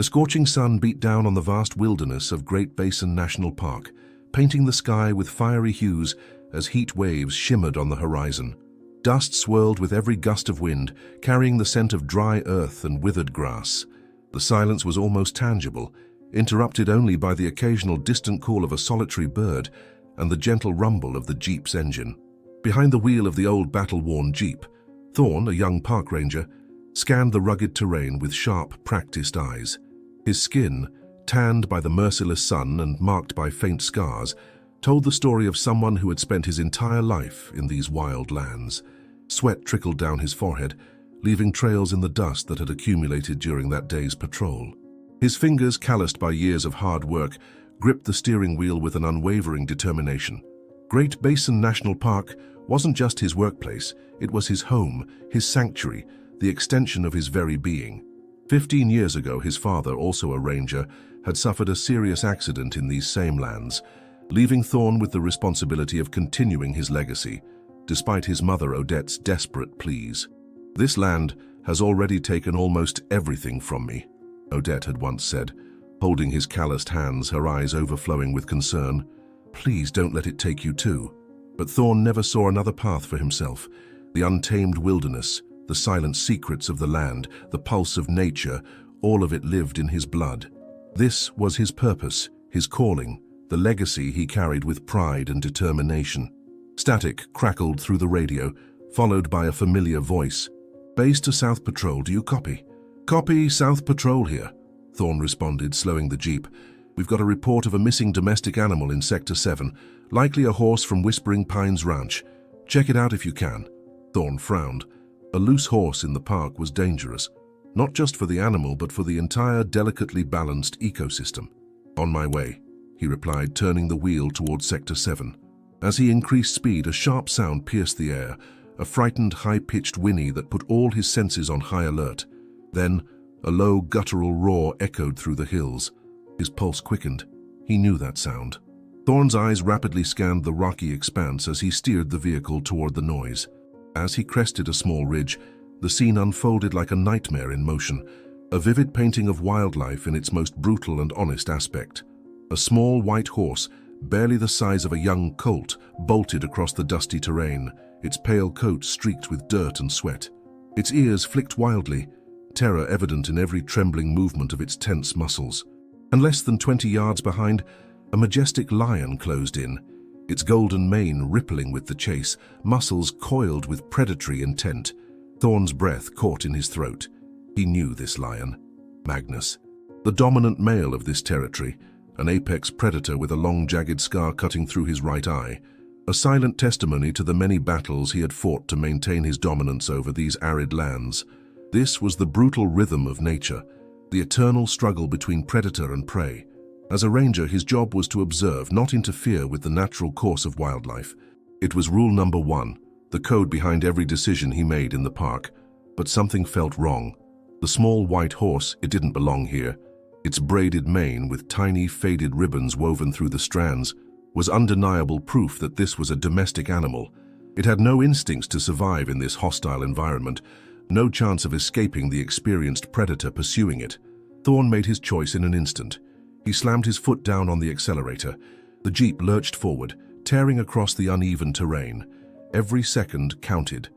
The scorching sun beat down on the vast wilderness of Great Basin National Park, painting the sky with fiery hues as heat waves shimmered on the horizon. Dust swirled with every gust of wind, carrying the scent of dry earth and withered grass. The silence was almost tangible, interrupted only by the occasional distant call of a solitary bird and the gentle rumble of the Jeep's engine. Behind the wheel of the old battle-worn Jeep, Thorne, a young park ranger, scanned the rugged terrain with sharp, practiced eyes. His skin, tanned by the merciless sun and marked by faint scars, told the story of someone who had spent his entire life in these wild lands. Sweat trickled down his forehead, leaving trails in the dust that had accumulated during that day's patrol. His fingers, calloused by years of hard work, gripped the steering wheel with an unwavering determination. Great Basin National Park wasn't just his workplace, it was his home, his sanctuary, the extension of his very being. 15 years ago, his father, also a ranger, had suffered a serious accident in these same lands, leaving Thorne with the responsibility of continuing his legacy, despite his mother Odette's desperate pleas. "This land has already taken almost everything from me," Odette had once said, holding his calloused hands, her eyes overflowing with concern. "Please don't let it take you too." But Thorne never saw another path for himself. The untamed wilderness, the silent secrets of the land, the pulse of nature, all of it lived in his blood. This was his purpose, his calling, the legacy he carried with pride and determination. Static crackled through the radio, followed by a familiar voice. "Base to South Patrol, do you copy?" "Copy, South Patrol here," Thorne responded, slowing the Jeep. "We've got a report of a missing domestic animal in Sector 7, likely a horse from Whispering Pines Ranch. Check it out if you can." Thorne frowned. A loose horse in the park was dangerous, not just for the animal but for the entire delicately balanced ecosystem. "On my way," he replied, turning the wheel toward Sector 7. As he increased speed, a sharp sound pierced the air, a frightened, high-pitched whinny that put all his senses on high alert. Then, a low, guttural roar echoed through the hills. His pulse quickened. He knew that sound. Thorne's eyes rapidly scanned the rocky expanse as he steered the vehicle toward the noise. As he crested a small ridge, the scene unfolded like a nightmare in motion, a vivid painting of wildlife in its most brutal and honest aspect. A small white horse, barely the size of a young colt, bolted across the dusty terrain, its pale coat streaked with dirt and sweat. Its ears flicked wildly, terror evident in every trembling movement of its tense muscles. And less than 20 yards behind, a majestic lion closed in, its golden mane rippling with the chase, muscles coiled with predatory intent. Thorne's breath caught in his throat. He knew this lion. Magnus, the dominant male of this territory, an apex predator with a long jagged scar cutting through his right eye, a silent testimony to the many battles he had fought to maintain his dominance over these arid lands. This was the brutal rhythm of nature, the eternal struggle between predator and prey. As a ranger, his job was to observe, not interfere with the natural course of wildlife. It was rule number 1, the code behind every decision he made in the park. But something felt wrong. The small white horse, it didn't belong here. Its braided mane, with tiny faded ribbons woven through the strands, was undeniable proof that this was a domestic animal. It had no instincts to survive in this hostile environment, no chance of escaping the experienced predator pursuing it. Thorne made his choice in an instant. He slammed his foot down on the accelerator. The Jeep lurched forward, tearing across the uneven terrain. Every second counted.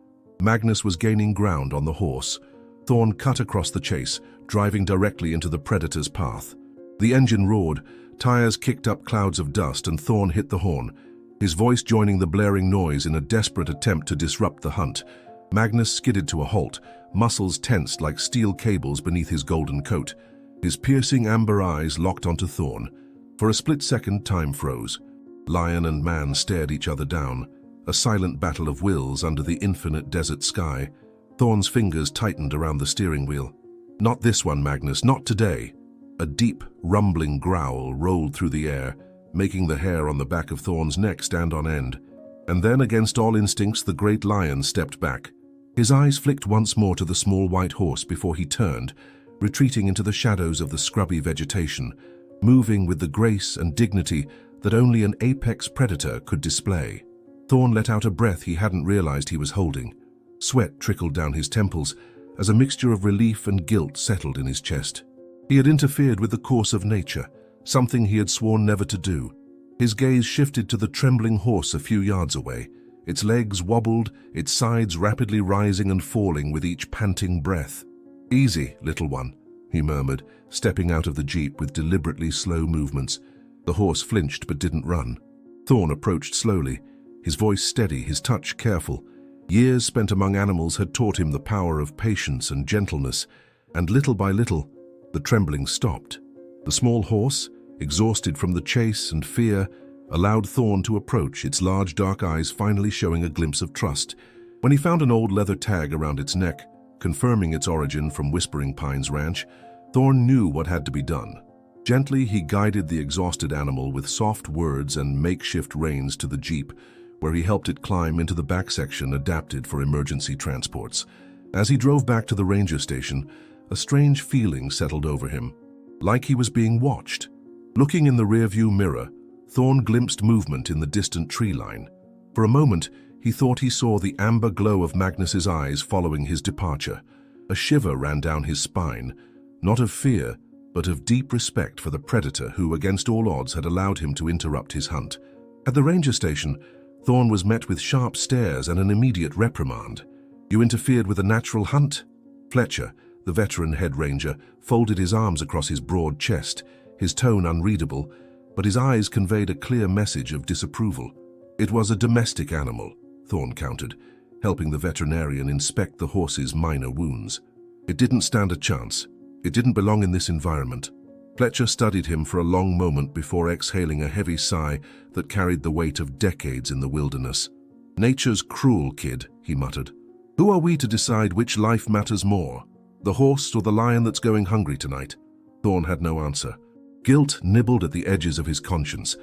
Magnus was gaining ground on the horse. Thorne cut across the chase, driving directly into the predator's path. The engine roared, tires kicked up clouds of dust, and Thorne hit the horn, his voice joining the blaring noise in a desperate attempt to disrupt the hunt. Magnus skidded to a halt, muscles tensed like steel cables beneath his golden coat. His piercing amber eyes locked onto Thorne. For a split second, time froze. Lion and man stared each other down, a silent battle of wills under the infinite desert sky. Thorne's fingers tightened around the steering wheel. "Not this one, Magnus, not today." A deep, rumbling growl rolled through the air, making the hair on the back of Thorne's neck stand on end. And then, against all instincts, the great lion stepped back. His eyes flicked once more to the small white horse before he turned, retreating into the shadows of the scrubby vegetation, moving with the grace and dignity that only an apex predator could display. Thorne let out a breath he hadn't realized he was holding. Sweat trickled down his temples as a mixture of relief and guilt settled in his chest. He had interfered with the course of nature, something he had sworn never to do. His gaze shifted to the trembling horse a few yards away. Its legs wobbled, its sides rapidly rising and falling with each panting breath. "Easy, little one," he murmured, stepping out of the jeep with deliberately slow movements. The horse flinched but didn't run. Thorne approached slowly, his voice steady, his touch careful. Years spent among animals had taught him the power of patience and gentleness, and little by little, the trembling stopped. The small horse, exhausted from the chase and fear, allowed Thorne to approach, its large dark eyes finally showing a glimpse of trust. When he found an old leather tag around its neck, confirming its origin from Whispering Pines Ranch, Thorne knew what had to be done. Gently, he guided the exhausted animal with soft words and makeshift reins to the jeep, where he helped it climb into the back section adapted for emergency transports. As he drove back to the ranger station, a strange feeling settled over him, like he was being watched. Looking in the rearview mirror, Thorne glimpsed movement in the distant tree line. For a moment, he thought he saw the amber glow of Magnus's eyes following his departure. A shiver ran down his spine, not of fear, but of deep respect for the predator who, against all odds, had allowed him to interrupt his hunt. At the ranger station, Thorne was met with sharp stares and an immediate reprimand. "You interfered with a natural hunt?" Fletcher, the veteran head ranger, folded his arms across his broad chest, his tone unreadable, but his eyes conveyed a clear message of disapproval. "It was a domestic animal," Thorne countered, helping the veterinarian inspect the horse's minor wounds. "It didn't stand a chance. It didn't belong in this environment." Fletcher studied him for a long moment before exhaling a heavy sigh that carried the weight of decades in the wilderness. "Nature's cruel, kid," he muttered. "Who are we to decide which life matters more, the horse or the lion that's going hungry tonight?" Thorne had no answer. Guilt nibbled at the edges of his conscience,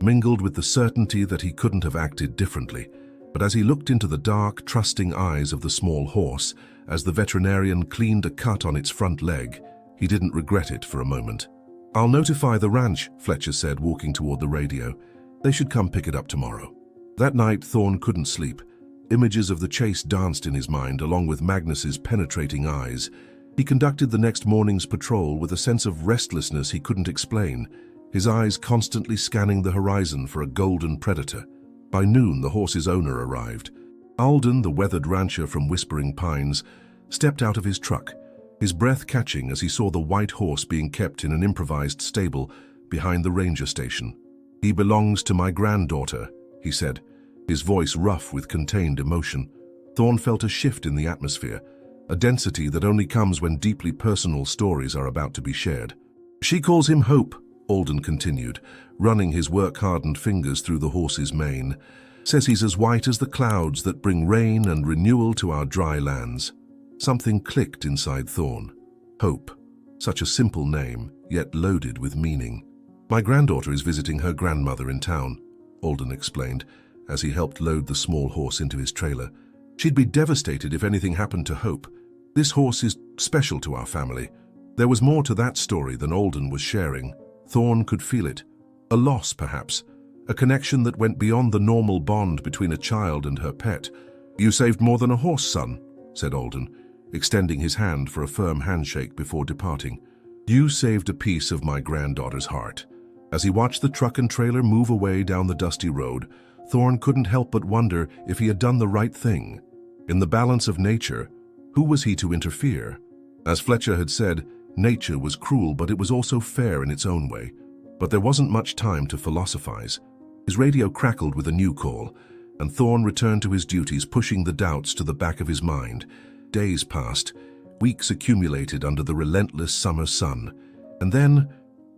mingled with the certainty that he couldn't have acted differently. But as he looked into the dark, trusting eyes of the small horse, as the veterinarian cleaned a cut on its front leg, he didn't regret it for a moment. "I'll notify the ranch," Fletcher said, walking toward the radio. "They should come pick it up tomorrow." That night, Thorne couldn't sleep. Images of the chase danced in his mind, along with Magnus's penetrating eyes. He conducted the next morning's patrol with a sense of restlessness he couldn't explain, his eyes constantly scanning the horizon for a golden predator. By noon, the horse's owner arrived. Alden, the weathered rancher from Whispering Pines, stepped out of his truck, his breath catching as he saw the white horse being kept in an improvised stable behind the ranger station. "He belongs to my granddaughter," he said, his voice rough with contained emotion. Thorne felt a shift in the atmosphere, a density that only comes when deeply personal stories are about to be shared. "She calls him Hope," Alden continued, running his work-hardened fingers through the horse's mane. "Says he's as white as the clouds that bring rain and renewal to our dry lands." Something clicked inside Thorne. Hope. Such a simple name, yet loaded with meaning. "My granddaughter is visiting her grandmother in town," Alden explained, as he helped load the small horse into his trailer. "She'd be devastated if anything happened to Hope. This horse is special to our family." There was more to that story than Alden was sharing. Thorne could feel it. A loss, perhaps. A connection that went beyond the normal bond between a child and her pet. "You saved more than a horse, son," said Alden, extending his hand for a firm handshake before departing. "You saved a piece of my granddaughter's heart." As he watched the truck and trailer move away down the dusty road, Thorne couldn't help but wonder if he had done the right thing. In the balance of nature, who was he to interfere? As Fletcher had said, nature was cruel, but it was also fair in its own way. But there wasn't much time to philosophize. His radio crackled with a new call, and Thorne returned to his duties, pushing the doubts to the back of his mind. Days passed, weeks accumulated under the relentless summer sun, and then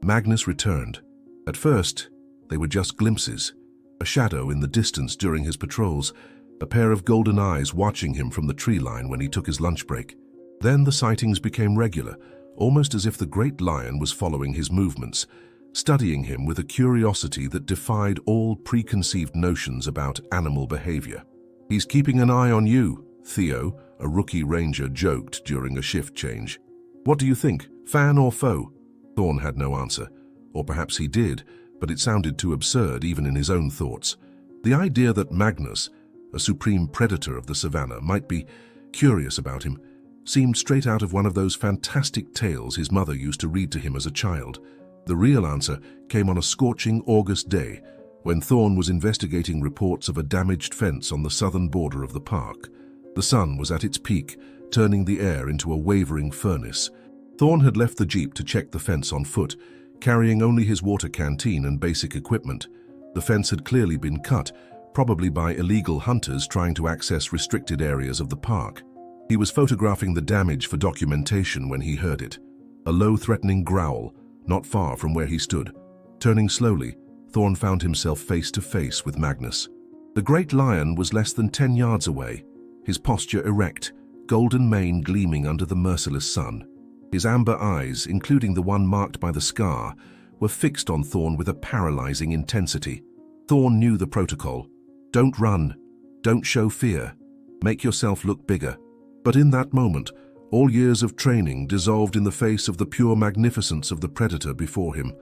Magnus returned. At first, they were just glimpses, a shadow in the distance during his patrols, a pair of golden eyes watching him from the tree line when he took his lunch break. Then the sightings became regular, almost as if the great lion was following his movements, studying him with a curiosity that defied all preconceived notions about animal behavior. "He's keeping an eye on you," Theo, a rookie ranger, joked during a shift change. "What do you think, fan or foe?" Thorne had no answer. Or perhaps he did, but it sounded too absurd even in his own thoughts. The idea that Magnus, a supreme predator of the savannah, might be curious about him, seemed straight out of one of those fantastic tales his mother used to read to him as a child. The real answer came on a scorching August day when Thorne was investigating reports of a damaged fence on the southern border of the park. The sun was at its peak, turning the air into a wavering furnace. Thorne had left the jeep to check the fence on foot, carrying only his water canteen and basic equipment. The fence had clearly been cut, probably by illegal hunters trying to access restricted areas of the park. He was photographing the damage for documentation when he heard it. A low, threatening growl, not far from where he stood. Turning slowly, Thorne found himself face to face with Magnus. The great lion was less than 10 yards away, his posture erect, golden mane gleaming under the merciless sun. His amber eyes, including the one marked by the scar, were fixed on Thorne with a paralyzing intensity. Thorne knew the protocol. Don't run. Don't show fear. Make yourself look bigger. But in that moment, all years of training dissolved in the face of the pure magnificence of the predator before him.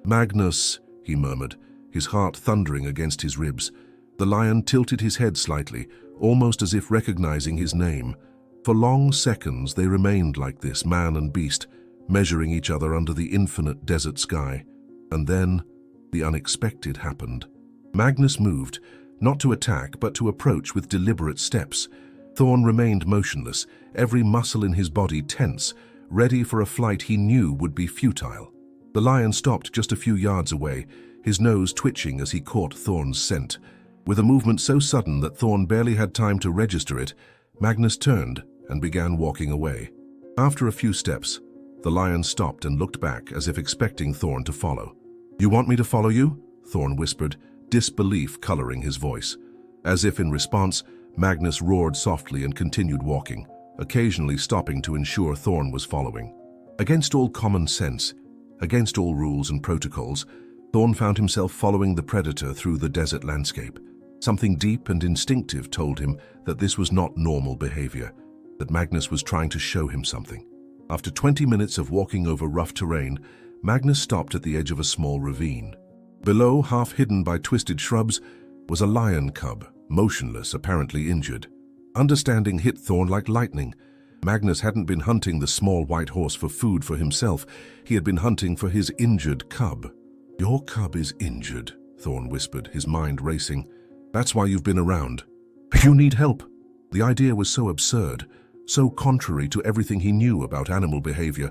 "Magnus," he murmured, his heart thundering against his ribs. The lion tilted his head slightly, almost as if recognizing his name. For long seconds they remained like this, man and beast, measuring each other under the infinite desert sky. And then, the unexpected happened. Magnus moved, not to attack, but to approach with deliberate steps. Thorne remained motionless, every muscle in his body tense, ready for a flight he knew would be futile. The lion stopped just a few yards away, his nose twitching as he caught Thorne's scent. With a movement so sudden that Thorne barely had time to register it, Magnus turned and began walking away. After a few steps, the lion stopped and looked back as if expecting Thorne to follow. "You want me to follow you?" Thorne whispered, disbelief coloring his voice. As if in response, Magnus roared softly and continued walking, occasionally stopping to ensure Thorne was following. Against all common sense, against all rules and protocols, Thorne found himself following the predator through the desert landscape. Something deep and instinctive told him that this was not normal behavior, that Magnus was trying to show him something. After 20 minutes of walking over rough terrain, Magnus stopped at the edge of a small ravine. Below, half hidden by twisted shrubs, was a lion cub, motionless, apparently injured. Understanding hit Thorne like lightning. Magnus hadn't been hunting the small white horse for food for himself. He had been hunting for his injured cub. "Your cub is injured," Thorne whispered, his mind racing. "That's why you've been around. You need help." The idea was so absurd, so contrary to everything he knew about animal behavior,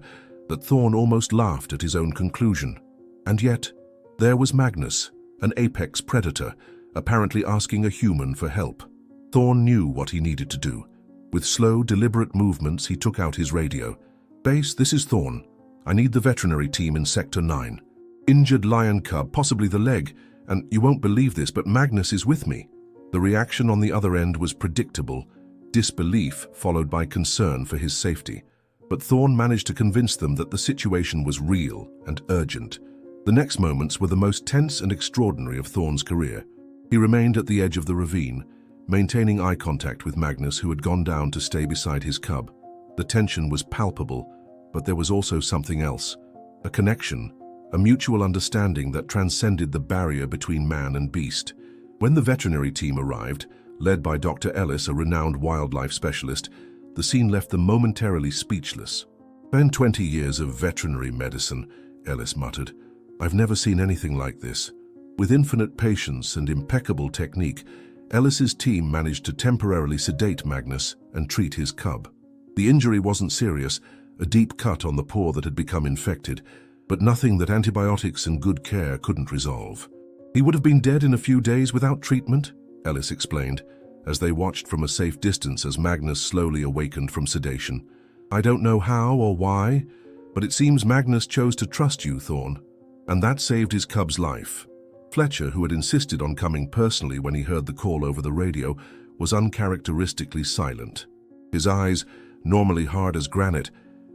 that Thorne almost laughed at his own conclusion. And yet, there was Magnus, an apex predator, apparently asking a human for help. Thorne knew what he needed to do. With slow, deliberate movements, he took out his radio. "Base, this is Thorne. I need the veterinary team in Sector 9. Injured lion cub, possibly the leg, and you won't believe this, but Magnus is with me." The reaction on the other end was predictable, disbelief followed by concern for his safety. But Thorne managed to convince them that the situation was real and urgent. The next moments were the most tense and extraordinary of Thorne's career. He remained at the edge of the ravine, maintaining eye contact with Magnus, who had gone down to stay beside his cub. The tension was palpable, but there was also something else. A connection, a mutual understanding that transcended the barrier between man and beast. When the veterinary team arrived, led by Dr. Ellis, a renowned wildlife specialist, the scene left them momentarily speechless. "In 20 years of veterinary medicine," Ellis muttered, "I've never seen anything like this." With infinite patience and impeccable technique, Ellis's team managed to temporarily sedate Magnus and treat his cub. The injury wasn't serious, a deep cut on the paw that had become infected, but nothing that antibiotics and good care couldn't resolve. "He would have been dead in a few days without treatment," Ellis explained, as they watched from a safe distance as Magnus slowly awakened from sedation. "I don't know how or why, but it seems Magnus chose to trust you, Thorne, and that saved his cub's life." Fletcher, who had insisted on coming personally when he heard the call over the radio, was uncharacteristically silent. His eyes, normally hard as granite,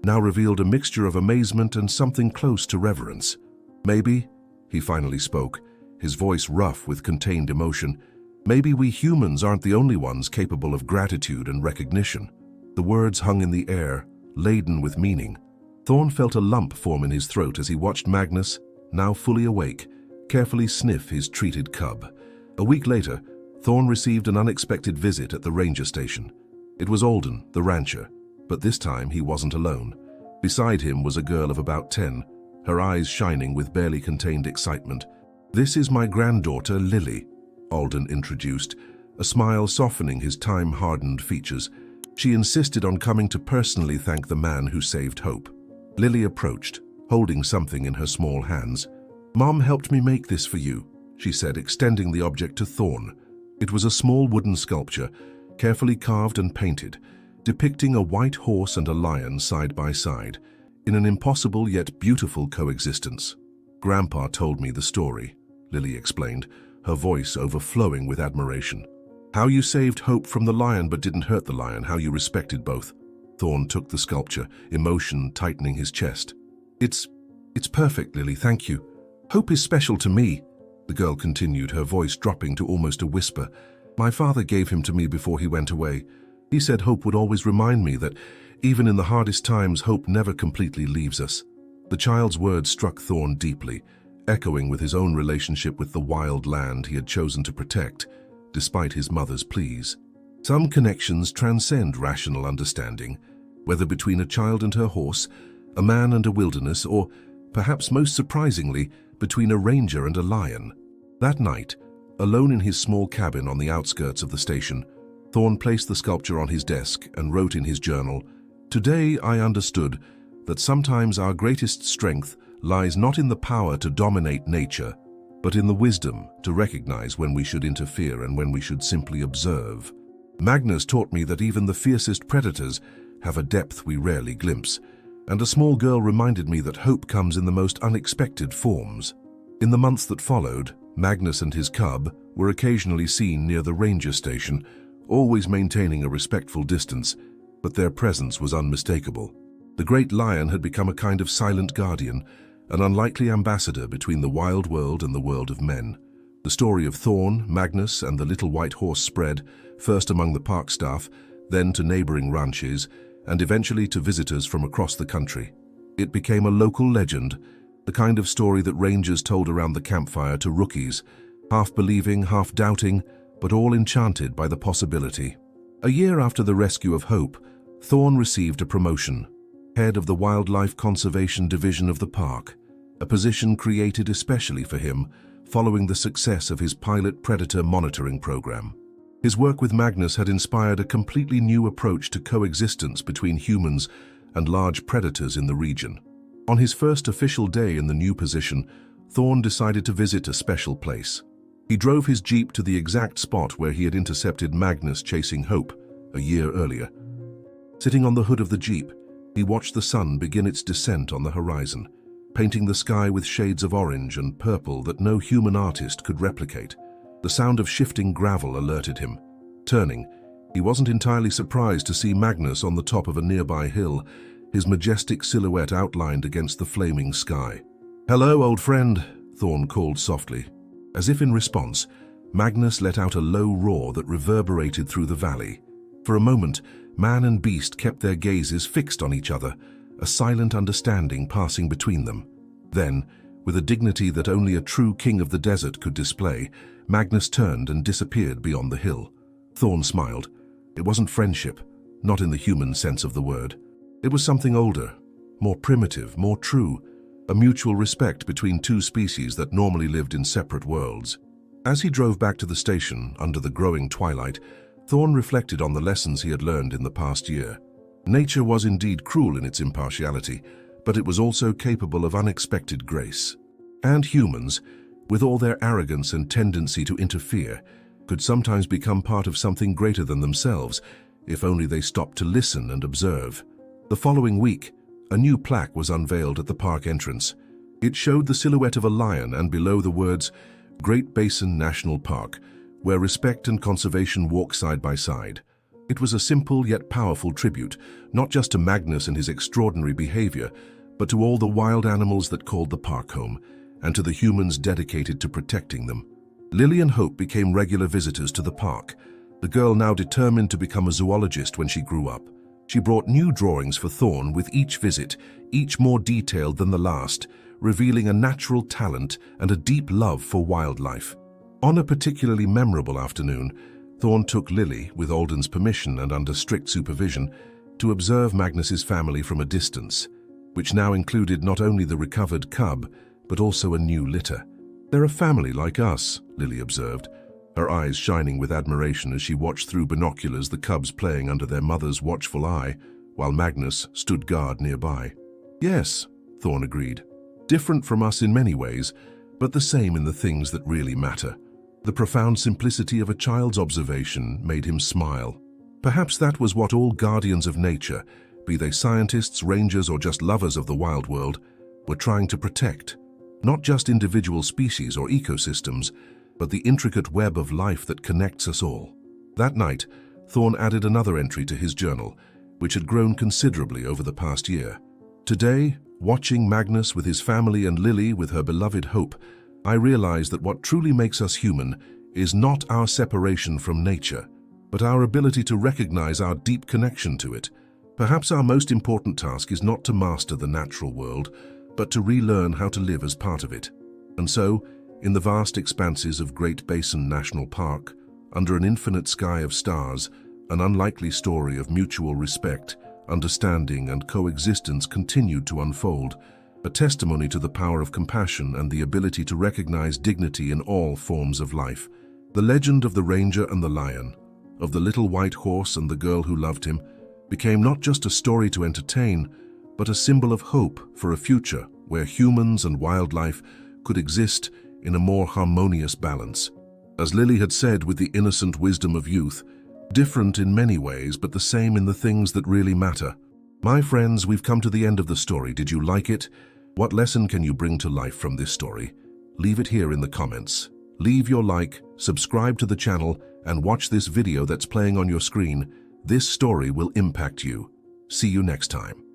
now revealed a mixture of amazement and something close to reverence. "Maybe," he finally spoke, his voice rough with contained emotion, "maybe we humans aren't the only ones capable of gratitude and recognition." The words hung in the air, laden with meaning. Thorne felt a lump form in his throat as he watched Magnus, now fully awake, carefully sniff his treated cub. A week later, Thorne received an unexpected visit at the ranger station. It was Alden, the rancher. But this time he wasn't alone. Beside him was a girl of about 10, her eyes shining with barely contained excitement. "This is my granddaughter, Lily," Alden introduced, a smile softening his time-hardened features. She insisted on coming to personally thank the man who saved Hope. Lily approached, holding something in her small hands. "Mom helped me make this for you," she said, extending the object to Thorn. It was a small wooden sculpture, carefully carved and painted, depicting a white horse and a lion side by side, in an impossible yet beautiful coexistence. "Grandpa told me the story," Lily explained, her voice overflowing with admiration. "How you saved Hope from the lion but didn't hurt the lion, how you respected both." Thorn took the sculpture, emotion tightening his chest. It's perfect, Lily, thank you. Hope is special to me," the girl continued, her voice dropping to almost a whisper. "My father gave him to me before he went away. He said Hope would always remind me that even in the hardest times, hope never completely leaves us." The child's words struck Thorn deeply, echoing with his own relationship with the wild land he had chosen to protect, despite his mother's pleas. Some connections transcend rational understanding, whether between a child and her horse, a man and a wilderness, or, perhaps most surprisingly, between a ranger and a lion. That night, alone in his small cabin on the outskirts of the station, Thorn placed the sculpture on his desk and wrote in his journal, "Today I understood that sometimes our greatest strength lies not in the power to dominate nature, but in the wisdom to recognize when we should interfere and when we should simply observe. Magnus taught me that even the fiercest predators have a depth we rarely glimpse, and a small girl reminded me that hope comes in the most unexpected forms." In the months that followed, Magnus and his cub were occasionally seen near the ranger station, always maintaining a respectful distance, but their presence was unmistakable. The great lion had become a kind of silent guardian, an unlikely ambassador between the wild world and the world of men. The story of Thorn, Magnus, and the little white horse spread, first among the park staff, then to neighboring ranches, and eventually to visitors from across the country. It became a local legend, the kind of story that rangers told around the campfire to rookies, half believing, half doubting, but all enchanted by the possibility. A year after the rescue of Hope, Thorn received a promotion, head of the Wildlife Conservation Division of the park, a position created especially for him following the success of his pilot predator monitoring program. His work with Magnus had inspired a completely new approach to coexistence between humans and large predators in the region. On his first official day in the new position, Thorn decided to visit a special place. He drove his jeep to the exact spot where he had intercepted Magnus chasing Hope a year earlier. Sitting on the hood of the jeep, he watched the sun begin its descent on the horizon, painting the sky with shades of orange and purple that no human artist could replicate. The sound of shifting gravel alerted him. Turning, he wasn't entirely surprised to see Magnus on the top of a nearby hill, his majestic silhouette outlined against the flaming sky. "Hello, old friend," Thorn called softly. As if in response, Magnus let out a low roar that reverberated through the valley. For a moment, man and beast kept their gazes fixed on each other, a silent understanding passing between them. Then, with a dignity that only a true king of the desert could display, Magnus turned and disappeared beyond the hill. Thorn smiled. It wasn't friendship, not in the human sense of the word. It was something older, more primitive, more true, a mutual respect between two species that normally lived in separate worlds. As he drove back to the station under the growing twilight, Thorn reflected on the lessons he had learned in the past year. Nature was indeed cruel in its impartiality, but it was also capable of unexpected grace. And humans, with all their arrogance and tendency to interfere, could sometimes become part of something greater than themselves, if only they stopped to listen and observe. The following week, a new plaque was unveiled at the park entrance. It showed the silhouette of a lion and below the words, "Great Basin National Park, where respect and conservation walk side by side." It was a simple yet powerful tribute, not just to Magnus and his extraordinary behavior, but to all the wild animals that called the park home, and to the humans dedicated to protecting them. Lily and Hope became regular visitors to the park, the girl now determined to become a zoologist when she grew up. She brought new drawings for Thorn with each visit, each more detailed than the last, revealing a natural talent and a deep love for wildlife. On a particularly memorable afternoon, Thorn took Lily, with Alden's permission and under strict supervision, to observe Magnus's family from a distance, which now included not only the recovered cub, but also a new litter. "They're a family like us," Lily observed, her eyes shining with admiration as she watched through binoculars the cubs playing under their mother's watchful eye, while Magnus stood guard nearby. "Yes," Thorn agreed. "Different from us in many ways, but the same in the things that really matter." The profound simplicity of a child's observation made him smile. Perhaps that was what all guardians of nature, be they scientists, rangers, or just lovers of the wild world, were trying to protect. Not just individual species or ecosystems, but the intricate web of life that connects us all. That night, Thorn added another entry to his journal, which had grown considerably over the past year. "Today, watching Magnus with his family and Lily with her beloved Hope, I realize that what truly makes us human is not our separation from nature, but our ability to recognize our deep connection to it. Perhaps our most important task is not to master the natural world, but to relearn how to live as part of it." And so, in the vast expanses of Great Basin National Park, under an infinite sky of stars, an unlikely story of mutual respect, understanding, and coexistence continued to unfold, a testimony to the power of compassion and the ability to recognize dignity in all forms of life. The legend of the ranger and the lion, of the little white horse and the girl who loved him, became not just a story to entertain, but a symbol of hope for a future where humans and wildlife could exist in a more harmonious balance. As Lily had said with the innocent wisdom of youth, different in many ways, but the same in the things that really matter. My friends, we've come to the end of the story. Did you like it? What lesson can you bring to life from this story? Leave it here in the comments. Leave your like, subscribe to the channel, and watch this video that's playing on your screen. This story will impact you. See you next time.